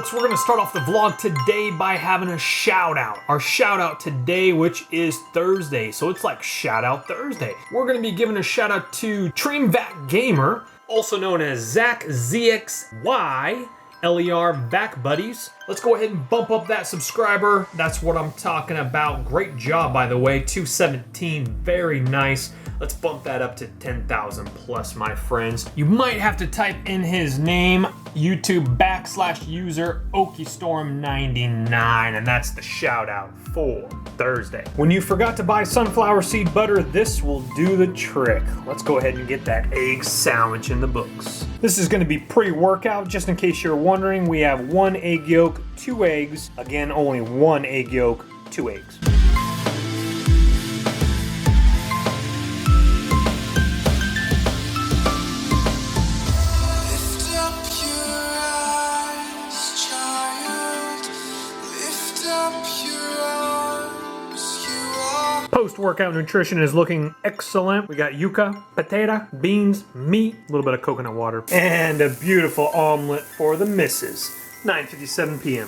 folks, we're gonna start off the vlog today by having a shout out. Our shout out today, which is Thursday, so it's like Shout Out Thursday. We're gonna be giving a shout out to Trimvac Gamer, also known as Zach ZXY, LER Vac Buddies. Let's go ahead and bump up that subscriber. That's what I'm talking about. Great job, by the way. 217, very nice. Let's bump that up to 10,000 plus, my friends. You might have to type in his name, YouTube/user OkiStorm99, and that's the shout out for Thursday. When you forgot to buy sunflower seed butter, this will do the trick. Let's go ahead and get that egg sandwich in the books. This is gonna be pre-workout, just in case you're wondering. We have 1 egg yolk, 2 eggs. Again, only 1 egg yolk, 2 eggs. Post-workout nutrition is looking excellent. We got yuca, potato, beans, meat, a little bit of coconut water, and a beautiful omelet for the missus. 9:57 p.m.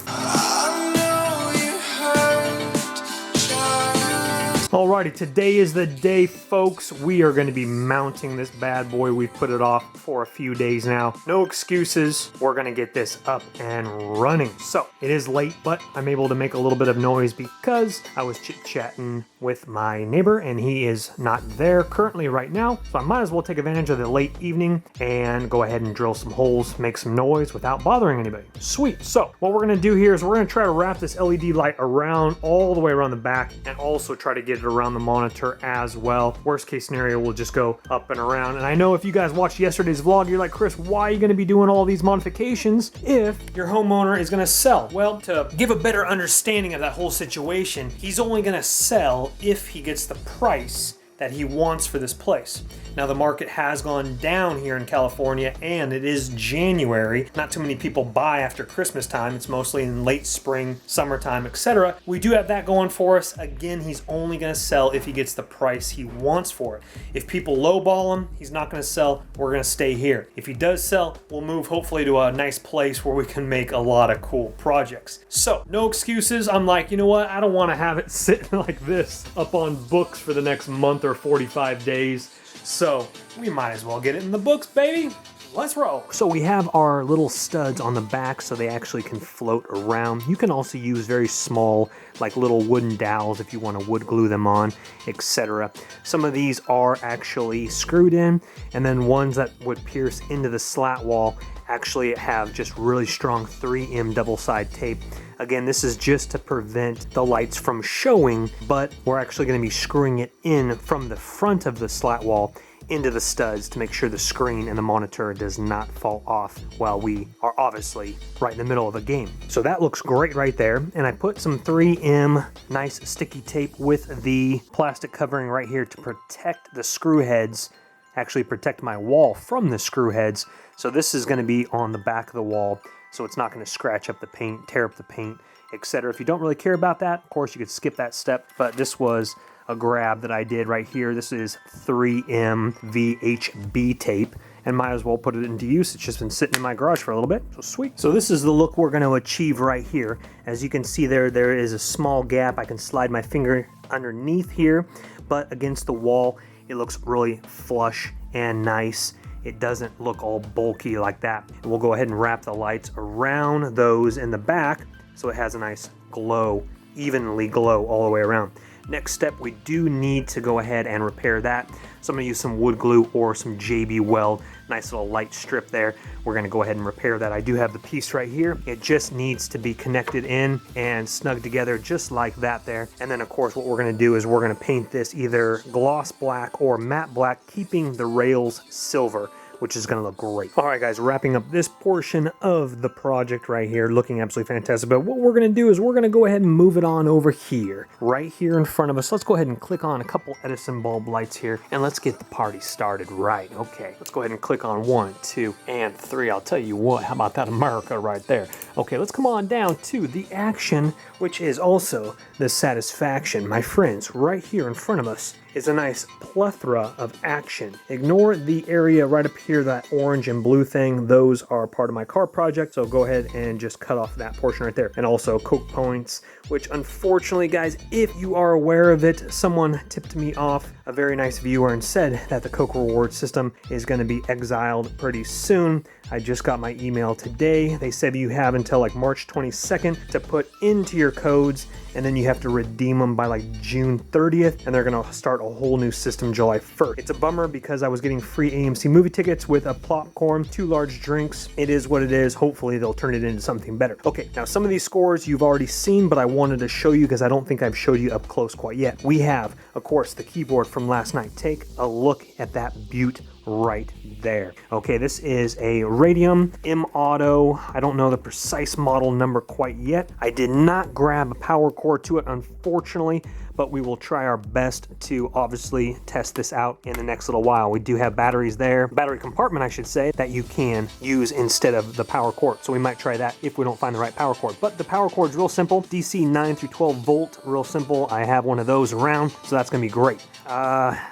Alrighty, today is the day, folks. We are going to be mounting this bad boy. We've put it off for a few days now. No excuses. We're going to get this up and running. So, it is late, but I'm able to make a little bit of noise because I was chit-chatting with my neighbor, and he is not there currently right now. So I might as well take advantage of the late evening and go ahead and drill some holes, make some noise without bothering anybody. Sweet. So, what we're going to do here is we're going to try to wrap this LED light around all the way around the back and also try to get it around the monitor as well. Worst case scenario, we'll just go up and around. And I know if you guys watched yesterday's vlog, you're like, Chris, why are you going to be doing all these modifications if your homeowner is going to sell? Well, to give a better understanding of that whole situation, he's only going to sell if he gets the price that he wants for this place. Now, the market has gone down here in California, and it is January. Not too many people buy after Christmas time. It's mostly in late spring, summertime, etc. We do have that going for us. Again, he's only gonna sell if he gets the price he wants for it. If people lowball him, he's not gonna sell. We're gonna stay here. If he does sell, we'll move hopefully to a nice place where we can make a lot of cool projects. So, no excuses. I'm like, you know what? I don't wanna have it sitting like this up on books for the next month or 45 days. So we might as well get it in the books, baby. Let's roll. So we have our little studs on the back so they actually can float around. You can also use very small, like little wooden dowels if you want to wood glue them on, etc. Some of these are actually screwed in, and then ones that would pierce into the slat wall actually have just really strong 3M double-side tape. Again, this is just to prevent the lights from showing, but we're actually going to be screwing it in from the front of the slat wall into the studs to make sure the screen and the monitor does not fall off while we are obviously right in the middle of a game. So that looks great right there. And I put some 3M nice sticky tape with the plastic covering right here to protect the screw heads, actually protect my wall from the screw heads. So this is going to be on the back of the wall, so it's not going to scratch up the paint, tear up the paint, etc. If you don't really care about that, of course you could skip that step, but this was a grab that I did right here. This is 3M VHB tape, and might as well put it into use. It's just been sitting in my garage for a little bit, so sweet. So this is the look we're going to achieve right here. As you can see there is a small gap. I can slide my finger underneath here, but against the wall, it looks really flush and nice. It doesn't look all bulky like that. And we'll go ahead and wrap the lights around those in the back so it has a nice glow, evenly glow all the way around. Next step, we do need to go ahead and repair that. So I'm gonna use some wood glue or some JB Weld, nice little light strip there. We're gonna go ahead and repair that. I do have the piece right here. It just needs to be connected in and snug together just like that there. And then of course what we're gonna do is we're gonna paint this either gloss black or matte black, keeping the rails silver, which is going to look great. All right, guys, wrapping up this portion of the project right here, looking absolutely fantastic. But what we're going to do is we're going to go ahead and move it on over here, right here in front of us. Let's go ahead and click on a couple Edison bulb lights here, and let's get the party started right. Okay, let's go ahead and click on 1, 2, and 3. I'll tell you what, how about that America right there? Okay, let's come on down to the action, which is also the satisfaction. My friends, right here in front of us is a nice plethora of action. Ignore the area right up here, that orange and blue thing. Those are part of my Carpe project, so go ahead and just cut off that portion right there. And also Coke points, which unfortunately, guys, if you are aware of it, someone tipped me off, a very nice viewer, and said that the Coke reward system is going to be exiled pretty soon. I just got my email today. They said you have until like March 22nd to put into your codes, and then you have to redeem them by like June 30th, and they're gonna start a whole new system July 1st. It's a bummer because I was getting free AMC movie tickets with a popcorn, 2 large drinks. It is what it is. Hopefully they'll turn it into something better. Okay, now some of these scores you've already seen, but I wanted to show you because I don't think I've showed you up close quite yet. We have, of course, the keyboard from last night. Take a look at that beaut right there. Okay, this is a Radium M Auto. I don't know the precise model number quite yet. I did not grab a power cord to it, unfortunately, but we will try our best to obviously test this out in the next little while. We do have batteries there, battery compartment I should say, that you can use instead of the power cord. So we might try that if we don't find the right power cord. But the power cord's real simple, DC 9 through 12 volt, real simple. I have one of those around, so that's gonna be great.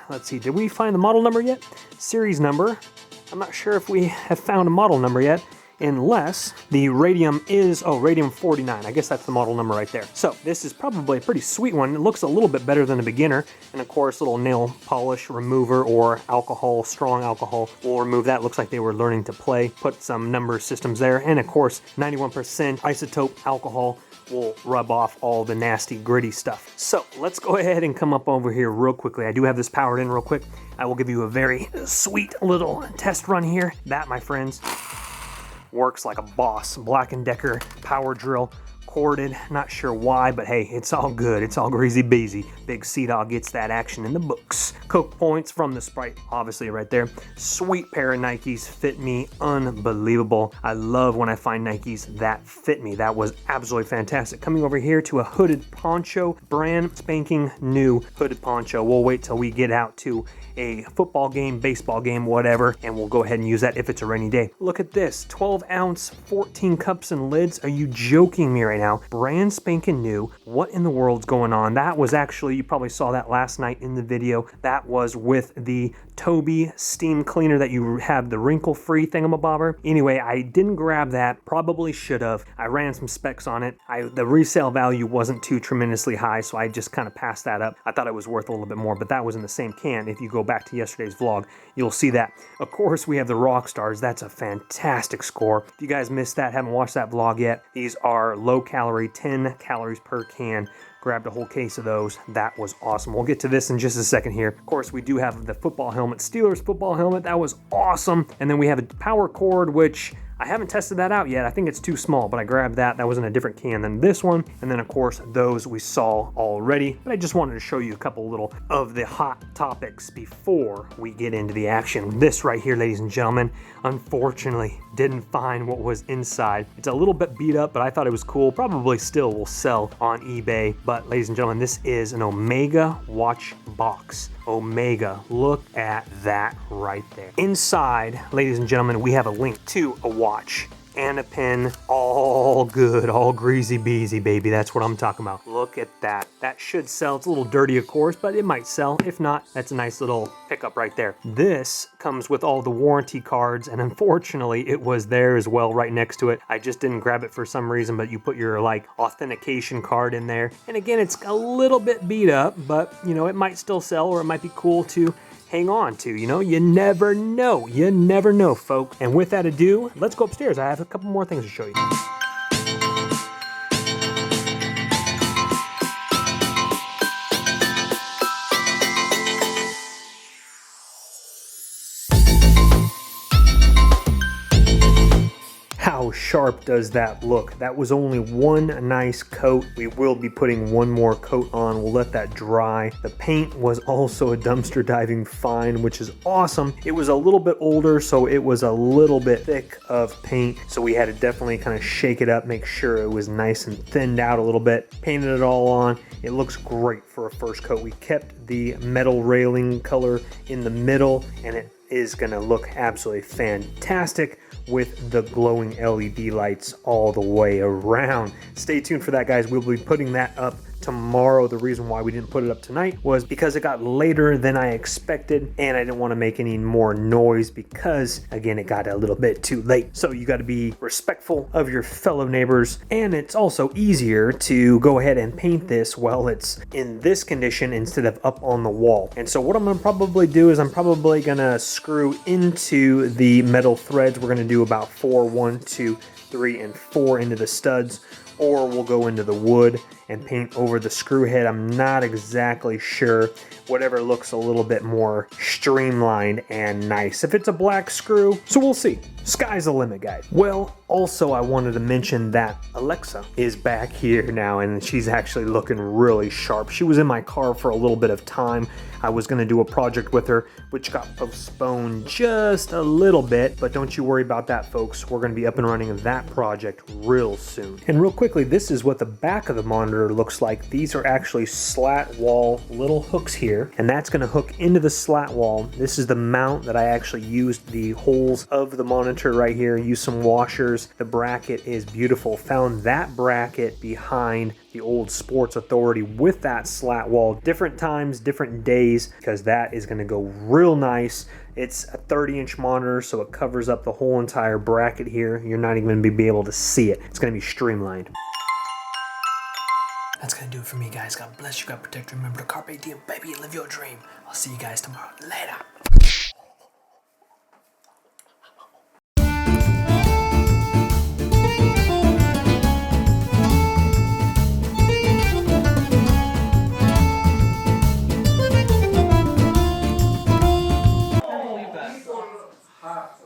Let's see, did we find the model number yet? Series number. I'm not sure if we have found a model number yet, unless the Radium is, oh, Radium 49. I guess that's the model number right there. So this is probably a pretty sweet one. It looks a little bit better than a beginner. And of course, little nail polish remover or alcohol, strong alcohol will remove that. Looks like they were learning to play. Put some number systems there. And of course, 91% isotope alcohol will rub off all the nasty gritty stuff. So let's go ahead and come up over here real quickly. I do have this powered in real quick. I will give you a very sweet little test run here. That, my friends, works like a boss. Black & Decker power drill, corded, not sure why, but hey, it's all good. It's all greasy beezy. Big Sea-Dog gets that action in the books. Coke points from the Sprite, obviously right there. Sweet pair of Nikes, fit me unbelievable. I love when I find Nikes that fit me. That was absolutely fantastic. Coming over here to a hooded poncho, brand spanking new hooded poncho. We'll wait till we get out to a football game, baseball game, whatever, and we'll go ahead and use that if it's a rainy day. Look at this, 12 ounce, 14 cups and lids. Are you joking me right now? Brand spanking new. What in the world's going on? That was actually, you probably saw that last night in the video. That was with the Toby steam cleaner that you have, the wrinkle-free thingamabobber. Anyway, I didn't grab that, probably should have. I ran some specs on it. The resale value wasn't too tremendously high, so I just kind of passed that up. I thought it was worth a little bit more, but that was in the same can. If you go back to yesterday's vlog, you'll see that. Of course, we have the Rockstars. That's a fantastic score. If you guys missed that, haven't watched that vlog yet, these are low calorie, 10 calories per can. Grabbed a whole case of those. That was awesome. We'll get to this in just a second here. Of course, we do have the football helmet, Steelers football helmet. That was awesome. And then we have a power cord, which I haven't tested that out yet. I think it's too small, but I grabbed that. That was in a different can than this one. And then of course, those we saw already, but I just wanted to show you a couple little of the hot topics before we get into the action. This right here, ladies and gentlemen, unfortunately didn't find what was inside. It's a little bit beat up, but I thought it was cool. Probably still will sell on eBay. But ladies and gentlemen, this is an Omega watch box. Omega, look at that right there. Inside, ladies and gentlemen, we have a link to a watch and a pin, all good, all greasy beezy, baby. That's what I'm talking about. Look at that. That should sell. It's a little dirty, of course, but it might sell. If not, that's a nice little pickup right there. This comes with all the warranty cards, and unfortunately, it was there as well, right next to it. I just didn't grab it for some reason, but you put your like authentication card in there. And again, it's a little bit beat up, but you know, it might still sell, or it might be cool to hang on to, you know, you never know, folks. And with that ado, let's go upstairs. I have a couple more things to show you. How sharp does that look? That was only one nice coat. We will be putting one more coat on. We'll let that dry. The paint was also a dumpster diving fine, which is awesome. It was a little bit older, so it was a little bit thick of paint. So we had to definitely kind of shake it up, make sure it was nice and thinned out a little bit. Painted it all on. It looks great for a first coat. We kept the metal railing color in the middle, and it is gonna look absolutely fantastic with the glowing LED lights all the way around. Stay tuned for that, guys. We'll be putting that up tomorrow. The reason why we didn't put it up tonight was because it got later than I expected, and I didn't want to make any more noise because, again, it got a little bit too late. So you got to be respectful of your fellow neighbors, and it's also easier to go ahead and paint this while it's in this condition instead of up on the wall. And so what I'm going to probably do is I'm probably going to screw into the metal threads. We're going to do about 4, 1, 2, 3, and 4 into the studs, or we'll go into the wood and paint over the screw head. I'm not exactly sure. Whatever looks a little bit more streamlined and nice. If it's a black screw, so we'll see. Sky's the limit, guys. Well, also I wanted to mention that Alexa is back here now, and she's actually looking really sharp. She was in my car for a little bit of time. I was gonna do a project with her, which got postponed just a little bit, but don't you worry about that, folks. We're gonna be up and running that project real soon. And real quickly, this is what the back of the monitor looks like. These are actually slat wall little hooks here, and that's going to hook into the slat wall. This is the mount that I actually used the holes of the monitor right here, used some washers. The bracket is beautiful. Found that bracket behind the old Sports Authority with that slat wall. Different times, different days, because that is going to go real nice. It's a 30-inch monitor, so it covers up the whole entire bracket here. You're not even going to be able to see it. It's going to be streamlined. That's gonna do it for me, guys. God bless you, God protect you. Remember to Carpe Diem, baby, live your dream. I'll see you guys tomorrow. Later. Hot.